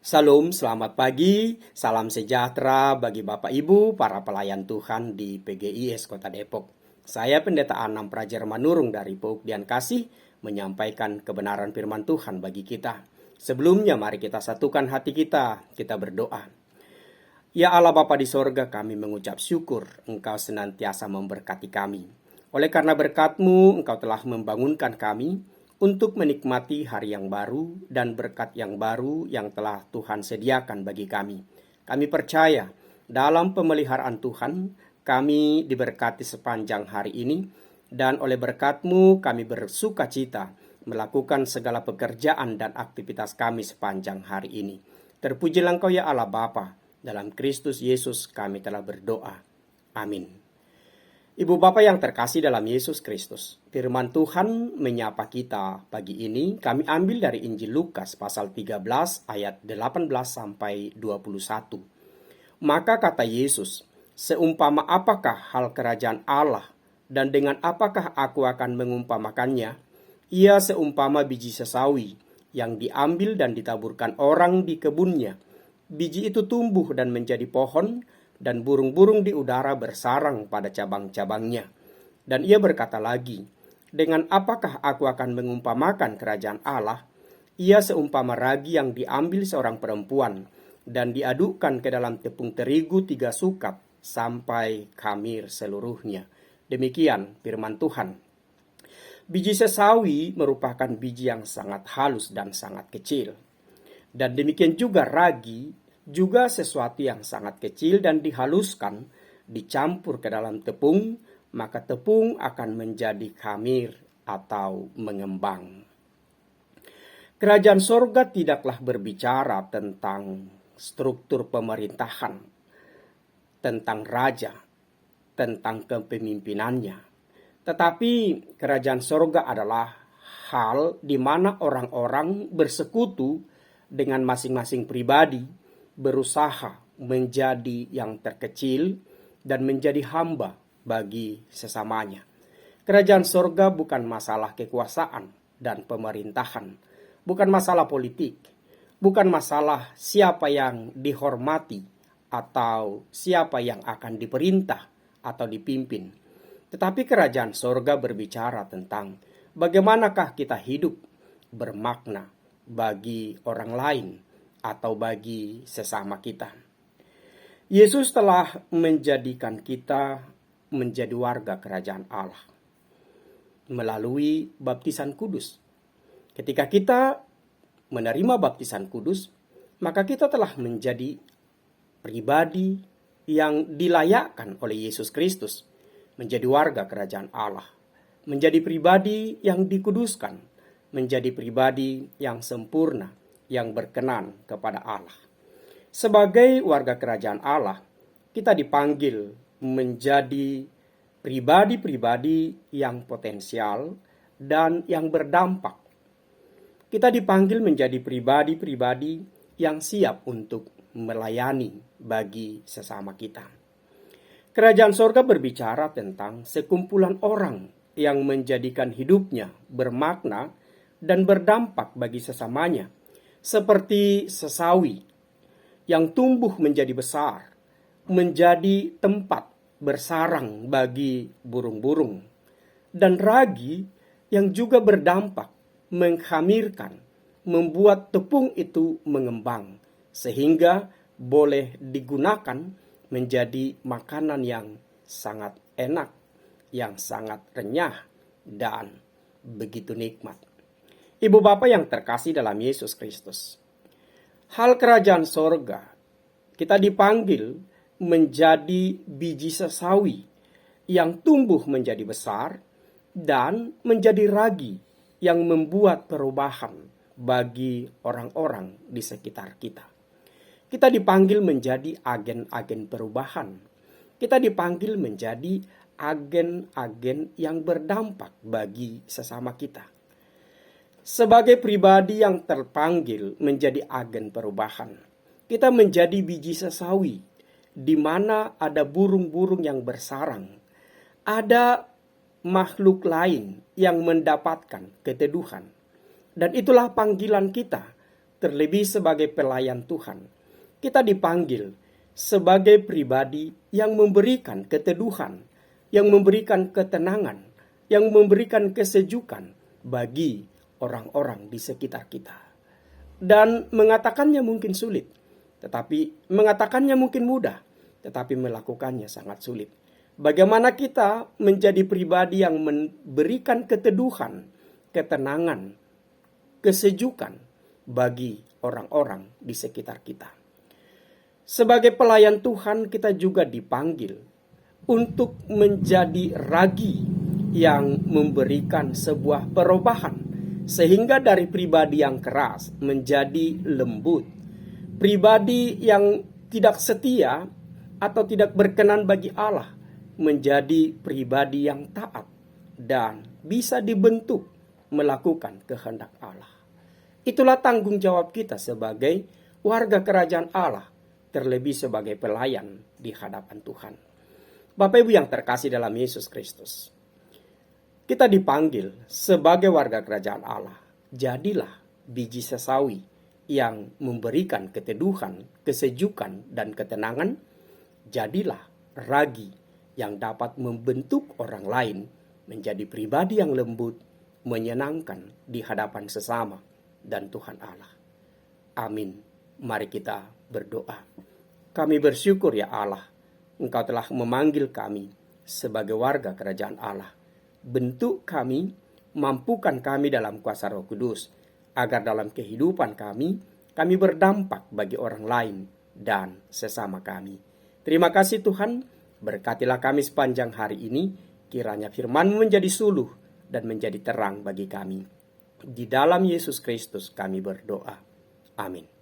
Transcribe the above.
Salam, selamat pagi, salam sejahtera bagi Bapak Ibu, para pelayan Tuhan di PGIS Kota Depok. Saya Pendeta Anam Prajer Manurung dari Pauk Dian Kasih menyampaikan kebenaran firman Tuhan bagi kita. Sebelumnya mari kita satukan hati kita berdoa. Ya Allah Bapa di sorga, kami mengucap syukur Engkau senantiasa memberkati kami. Oleh karena berkat-Mu, Engkau telah membangunkan kami untuk menikmati hari yang baru dan berkat yang baru yang telah Tuhan sediakan bagi kami. Kami percaya dalam pemeliharaan Tuhan, kami diberkati sepanjang hari ini, dan oleh berkat-Mu kami bersuka cita melakukan segala pekerjaan dan aktivitas kami sepanjang hari ini. Terpujilah Engkau ya Allah Bapa, dalam Kristus Yesus kami telah berdoa. Amin. Ibu Bapak yang terkasih dalam Yesus Kristus, firman Tuhan menyapa kita pagi ini. Kami ambil dari Injil Lukas pasal 13 ayat 18 sampai 21. Maka kata Yesus, seumpama apakah hal kerajaan Allah, dan dengan apakah aku akan mengumpamakannya? Ia seumpama biji sesawi yang diambil dan ditaburkan orang di kebunnya. Biji itu tumbuh dan menjadi pohon, dan burung-burung di udara bersarang pada cabang-cabangnya. Dan ia berkata lagi, dengan apakah aku akan mengumpamakan kerajaan Allah? Ia seumpama ragi yang diambil seorang perempuan dan diadukkan ke dalam tepung terigu 3 sukap sampai khamir seluruhnya. Demikian firman Tuhan. Biji sesawi merupakan biji yang sangat halus dan sangat kecil. Dan demikian juga ragi, juga sesuatu yang sangat kecil dan dihaluskan, dicampur ke dalam tepung, maka tepung akan menjadi khamir atau mengembang. Kerajaan sorga tidaklah berbicara tentang struktur pemerintahan, tentang raja, tentang kepemimpinannya. Tetapi kerajaan sorga adalah hal di mana orang-orang bersekutu dengan masing-masing pribadi, berusaha menjadi yang terkecil dan menjadi hamba bagi sesamanya. Kerajaan sorga bukan masalah kekuasaan dan pemerintahan, bukan masalah politik, bukan masalah siapa yang dihormati atau siapa yang akan diperintah atau dipimpin. Tetapi kerajaan sorga berbicara tentang bagaimanakah kita hidup bermakna bagi orang lain atau bagi sesama kita. Yesus telah menjadikan kita menjadi warga kerajaan Allah melalui baptisan kudus. Ketika kita menerima baptisan kudus, maka kita telah menjadi pribadi yang dilayakkan oleh Yesus Kristus menjadi warga kerajaan Allah, menjadi pribadi yang dikuduskan, menjadi pribadi yang sempurna, yang berkenan kepada Allah. Sebagai warga kerajaan Allah, kita dipanggil menjadi pribadi-pribadi yang potensial dan yang berdampak. Kita dipanggil menjadi pribadi-pribadi yang siap untuk melayani bagi sesama kita. Kerajaan sorga berbicara tentang sekumpulan orang yang menjadikan hidupnya bermakna dan berdampak bagi sesamanya, seperti sesawi yang tumbuh menjadi besar, menjadi tempat bersarang bagi burung-burung, dan ragi yang juga berdampak mengkhamirkan, membuat tepung itu mengembang, sehingga boleh digunakan menjadi makanan yang sangat enak, yang sangat renyah, dan begitu nikmat. Ibu Bapak yang terkasih dalam Yesus Kristus, hal kerajaan sorga, kita dipanggil menjadi biji sesawi yang tumbuh menjadi besar dan menjadi ragi yang membuat perubahan bagi orang-orang di sekitar kita. Kita dipanggil menjadi agen-agen perubahan. Kita dipanggil menjadi agen-agen yang berdampak bagi sesama kita. Sebagai pribadi yang terpanggil menjadi agen perubahan, kita menjadi biji sesawi di mana ada burung-burung yang bersarang, ada makhluk lain yang mendapatkan keteduhan. Dan itulah panggilan kita terlebih sebagai pelayan Tuhan. Kita dipanggil sebagai pribadi yang memberikan keteduhan, yang memberikan ketenangan, yang memberikan kesejukan bagi orang-orang di sekitar kita. Dan mengatakannya mungkin sulit, tetapi mengatakannya mungkin mudah, tetapi melakukannya sangat sulit. Bagaimana kita menjadi pribadi yang memberikan keteduhan, ketenangan, kesejukan bagi orang-orang di sekitar kita. Sebagai pelayan Tuhan, kita juga dipanggil untuk menjadi ragi yang memberikan sebuah perubahan, sehingga dari pribadi yang keras menjadi lembut, pribadi yang tidak setia atau tidak berkenan bagi Allah menjadi pribadi yang taat dan bisa dibentuk melakukan kehendak Allah. Itulah tanggung jawab kita sebagai warga kerajaan Allah, terlebih sebagai pelayan di hadapan Tuhan. Bapak Ibu yang terkasih dalam Yesus Kristus, kita dipanggil sebagai warga kerajaan Allah. Jadilah biji sesawi yang memberikan keteduhan, kesejukan, dan ketenangan. Jadilah ragi yang dapat membentuk orang lain menjadi pribadi yang lembut, menyenangkan di hadapan sesama dan Tuhan Allah. Amin. Mari kita berdoa. Kami bersyukur ya Allah, Engkau telah memanggil kami sebagai warga kerajaan Allah. Bentuk kami, mampukan kami dalam kuasa Roh Kudus, agar dalam kehidupan kami berdampak bagi orang lain dan sesama kami. Terima kasih Tuhan, berkatilah kami sepanjang hari ini, kiranya firman-Mu menjadi suluh dan menjadi terang bagi kami. Di dalam Yesus Kristus kami berdoa. Amin.